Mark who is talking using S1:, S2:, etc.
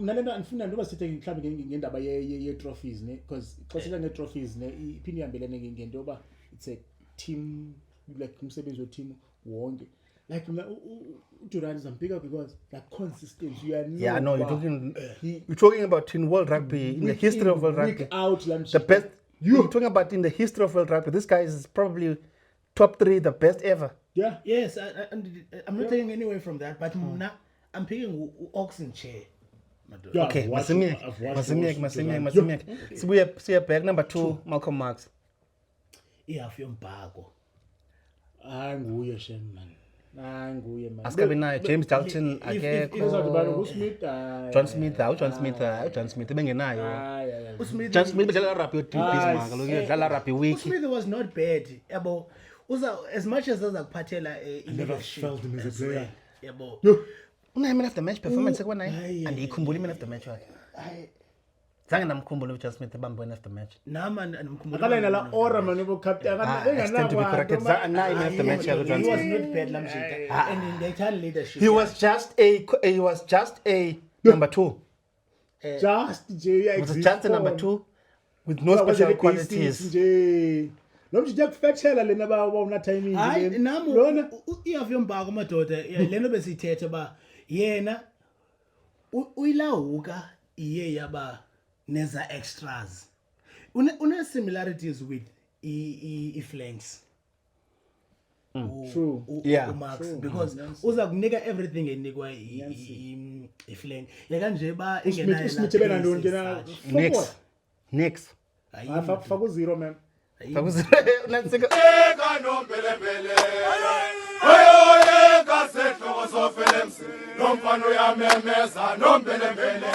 S1: Nalena ngifuna noma sithe mhlawumbe ngendaba ye trophies ne because xesha nge trophies ne iphini ihambelene ngento yoba it's a team like umsebenzi weteam wonke like Durant is bigger because that consistency you are
S2: no you're talking about in world rugby in the history of world rugby the best you're talking about in the history of world rugby this guy is probably top 3 the best ever.
S3: Yes, I'm not taking any away from that, but I'm picking Oxen Chair.
S2: Okay, Masimiek. Sibuye back number 2 Malcolm Marx.
S3: Iyafiyombhako.
S1: Nguye shem man. Nguye man.
S2: Asikabe naye James Dalton akekho. John Smith bengenayo. John Smith bedlala rugby Bismarck lo udlala rugby week.
S3: Smith was not bad. Yabo as much as zakuphathela
S1: leadership. Felt him as a player.
S3: Yabo.
S2: Una man of the match performance ekwa naye and ikhumbula man of the match wakhe. Zange namkhumbula uJohn Smith ebambe man of the match.
S3: Nama namkhumbula.
S1: Akala nala aura man obo captain
S2: engana kwa. Man of the match yakho John
S3: Smith. He was not bad lamjita and in the total leadership.
S2: He was just a number 2. Just a number 2 with no special qualities.
S1: Nomjija kufethela lena bawona timing
S3: nje. Namu iyafiyombhako madoda leno besithethe ba yena uyilahuka iye yaba neza extras une similarities with flanks.
S1: True.
S3: Marks because uza kunika everything enikwa flank yeka nje ba
S1: ingenayo Smith bena ndoni kena
S2: next
S1: faku 0 man
S2: Nansika
S4: eka nombelembele ayo eka sehloko sofelemsi nomfana uyamemeza nombelembele